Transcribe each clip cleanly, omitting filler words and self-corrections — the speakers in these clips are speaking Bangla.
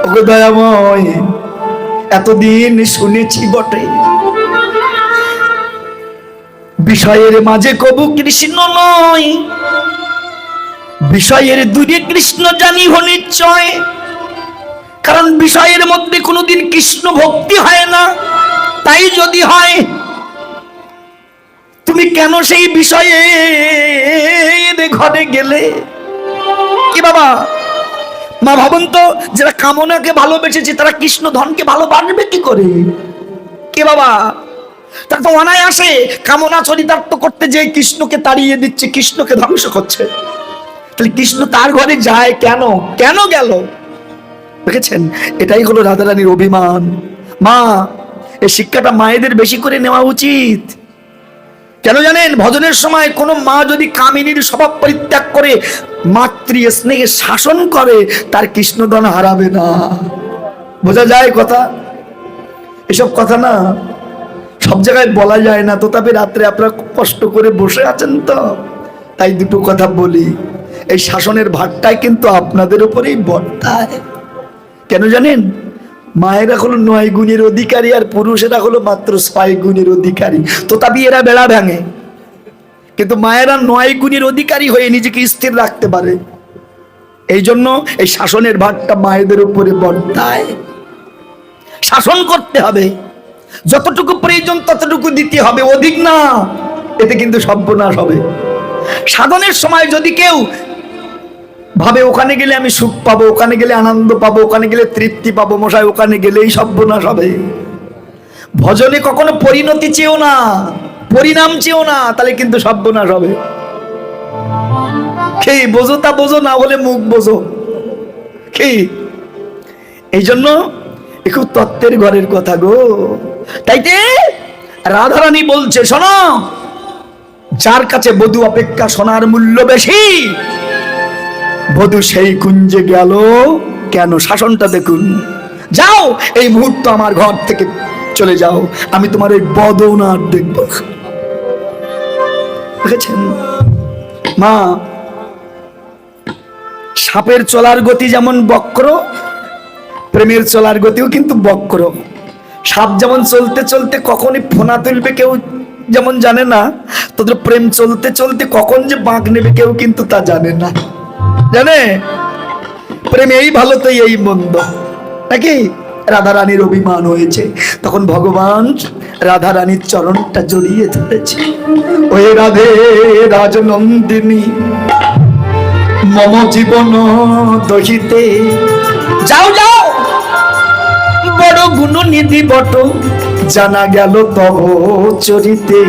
ওগো দয়াময়, এতদিন শুনেছি বটে, বিষয়ের মাঝে কবু কৃষ্ণ নয়, বিষয়ের দূরে কৃষ্ণ জানিব নিশ্চয়। কারণ বিষয়ের মধ্যে কোনোদিন কৃষ্ণ ভক্তি হয় না। তাই যদি হয়, তুমি কেন সেই বিষয়ে ঘরে গেলে? কি বাবা, মা ভাবুন তো, যারা কামনাকে ভালোবেসেছে তারা কৃষ্ণ ধনকে ভালোবাসবে কি করে? কে বাবা, তারা তো অনায়াসে কামনা চরিতার্থ করতে যে কৃষ্ণকে তাড়িয়ে দিচ্ছে, কৃষ্ণকে ধ্বংস করছে। তাহলে কৃষ্ণ তার ঘরে যায় কেন? কেন গেল? দেখেছেন, এটাই হলো রাধারানীর অভিমান। মা, এই শিক্ষাটা মায়েদের বেশি করে নেওয়া উচিত। কেন জানেন? ভজনের সময় কোন মা যদি কামিনীর স্বভাব পরিত্যাগ করে মাতৃ স্নেহে শাসন করে, তার কৃষ্ণধন হারাবে না। বোঝা যায় কথা? এসব কথা না সব জায়গায় বলা যায় না, তথাপি রাত্রে আপনারা কষ্ট করে বসে আছেন তো, তাই দুটো কথা বলি। এই শাসনের ভারটাই কিন্তু আপনাদের উপরেই বর্তায়। কেন জানেন? মায়েরা হলো 9 গুণের অধিকারী, আর পুরুষেরা হলো মাত্র 6 গুণের অধিকারী। তথাপি এরা বেড়া ভাঙে, কিন্তু মায়েরা 9 গুণের অধিকারী হয়ে নিজেকে স্থির রাখতে পারে। এই জন্য এই শাসনের ভারটা মায়েদের উপরে বর্তায়। শাসন করতে হবে, যতটুকু প্রয়োজন ততটুকু দিতে হবে, অধিক না, এতে কিন্তু সর্বনাশ হবে। সাধনের সময় যদি কেউ ভাবে ওখানে গেলে আমি সুখ পাবো, ওখানে গেলে আনন্দ পাবো, ওখানে গেলে তৃপ্তি পাবো, মশাই ওখানে গেলেই সর্বনাশ হবে। ভজনে কখনো পরিণতি চেয়েও না, পরিণাম চেয়েও না, তাহলে কিন্তু সর্বনাশ হবে। কি বোঝো তা বোঝো, না হলে মুখ বোঝো। কি এই জন্য খুব তত্ত্বের ঘরের কথা গো। তাইতে রাধারানী বলছে, শোনো, যার কাছে বধূ অপেক্ষা সোনার মূল্য বেশি, বধূ সেই কুঞ্জে গেল কেন? শাসনটা দেখুন। যাও, এই মুহূর্ত আমার ঘর থেকে চলে যাও, আমি তোমার এই বদন আর দেখব। দেখেছেন মা, সাপের চলার গতি যেমন বক্র, প্রেমের চলার গতিও কিন্তু বক্র। সাপ যেমন চলতে চলতে কখনই ফোনা তুলবে কেউ যেমন জানে না, তোদের প্রেম চলতে চলতে কখন যে বাঁক নেবে কেউ কিন্তু তা জানে না। জানে প্রেম এই ভালো তো এই মন্দ, নাকি? রাধারানীর অভিমান হয়েছে, তখন ভগবান রাধারানীর চরণটা জড়িয়ে ধরেছে। ওই রাধে রাজনন্দিনী মম জীবন দহিতে, যাও যাও, বড় গুণনিধি বট, জানা গেল তব চরিতে।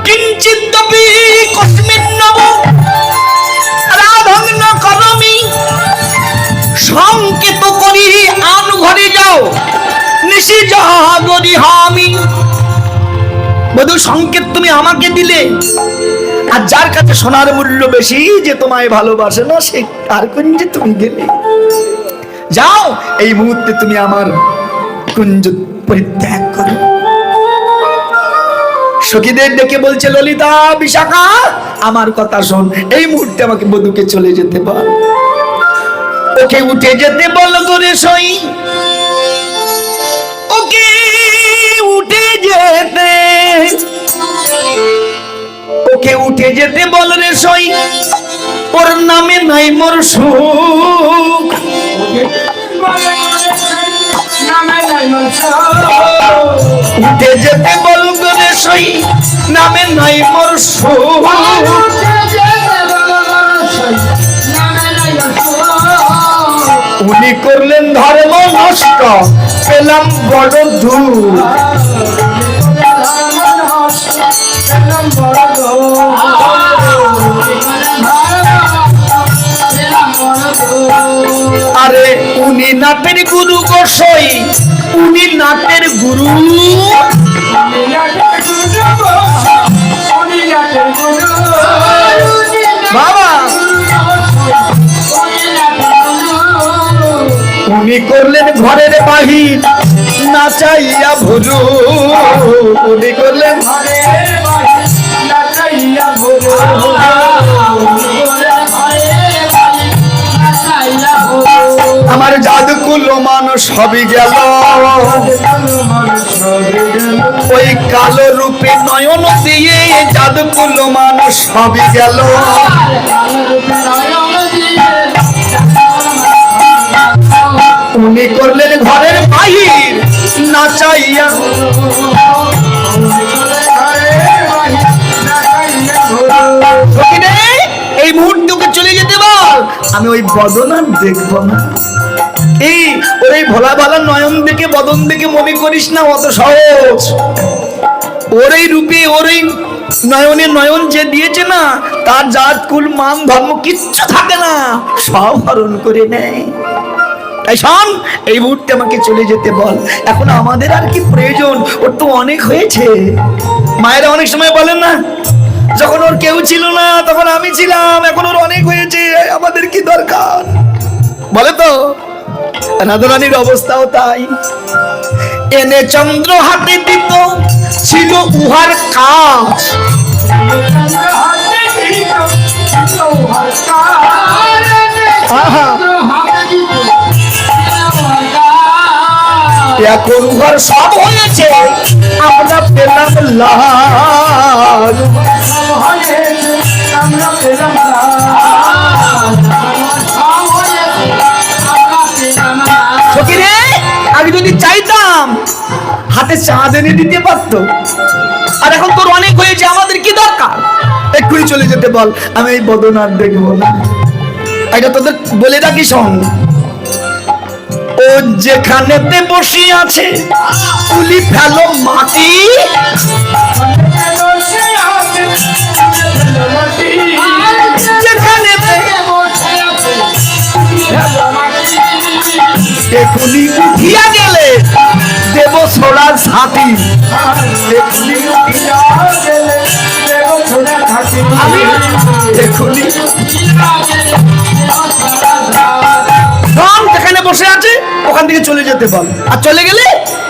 কিঞ্চিৎ তপি কস্মিন নব রাধগ্ন করমি, সংকেত করি আন ঘরে যাও, নিশি জাগরি হামি। বধূ, সংকেত তুমি আমাকে দিলে, আর যার কাছে সোনার মূল্য বেশি, যে তোমায় ভালোবাসে না, সে তার কুঞ্জে তুমি গেলে। যাও, এই মুহূর্তে তুমি আমার কুঞ্জ পরিত্যাগ করো। সখীদের ডেকে বলছে, ললিতা, বিশাখা, আমার কথা শোন, এই মুহূর্তে আমাকে বধূকে চলে যেতে বল। ওকে উঠে যেতে বল করে সই, ওকে উঠে যেতে, ওকে উঠে যেতে বল রে সই, ওর নামে নাই মোর সুখ। উঠে যেতে বল রে সই, নামে নাই মোর সুখ। উনি করলেন ধর্ম নষ্ট, পেলাম বড় দুঃখ। আরে উনি নাটের গুরু গোসাই, উনি নাটের গুরু। বাবা, উনি করলেন ঘরের বাহির, নাচাইয়া ভুরু। উনি করলেন ঘরের বাহির, নাচাইয়া ভুরু। কুলো মানুষ সবই গেল, ওই কালো রূপে নয়ন দিয়ে জাদু কুলো মানুষ সবই গেল। উনি করলেন ঘরের বাহির না চাইয়া, এই মুহূর্তকে চলে যেতে বল, আমি ওই বদন আর দেখবো না। এই ওই ভোলা ভালা নয়ন দেখে বদন দেখে মনে করিস না অত সহজ। ওর এই রূপে ওর এই নয়নে নয়ন যে দিয়েছে না, তার জাত কুল মান ধর্ম কিচ্ছু থাকে না, সব হরণ করে নেয়। তাই শোন, এই মুহূর্তে আমাকে চলে যেতে বল। এখন আমাদের আর কি প্রয়োজন, ওর তো অনেক হয়েছে। মায়েরা অনেক সময় বলেন না, যখন ওর কেউ ছিল না তখন আমি ছিলাম, এখন ওর অনেক হয়েছে, আমাদের কি দরকার বলে তো। রাধারানীর অবস্থাও তাই। এনে চন্দ্র হাতে দিত ছিল উহার কাজ, এখন উহার সব হয়েছে, আমরা পেলাম লাল। আমি যদি চাইতাম হাতে চাঁদ এনে দিতে পারতো, আর এখন তোর অনেক হয়েছে, আমাদের কি দরকার। এক্ষুনি চলে যেতে বল, আমি এই বদন আর দেখবো না। এটা তোদের বলে রাখি শোন, ও যেখানেতে বসে আছে তুলি ফেলো মাটি, যেখানেতে এখুনি উঠিয়া গেলে দেব ছোড়ার ছাতি, এখুনি যেখানে বসে আছে ওখান থেকে চলে যেতে বল। আর চলে গেলে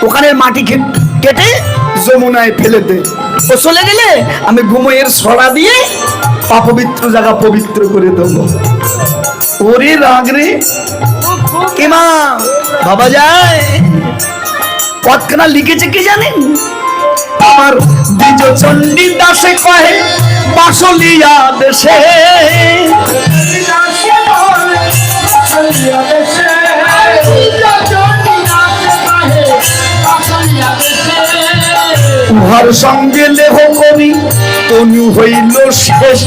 ওখানের মাটি কেটে যমুনায় ফেলে দে। ও চলে গেলে আমি ঘুমোয়ের ছড়া দিয়ে অপবিত্র জায়গা পবিত্র করে দেবো। ওরে রাগ রে কে মা বাবা যায় কতখানা লিখেছে কি জানেন? আমার দ্বিজ চণ্ডী দাসে কহে বাসলিয়া দেশে, উহার সঙ্গে লেহ করি তনু হইল শেষ।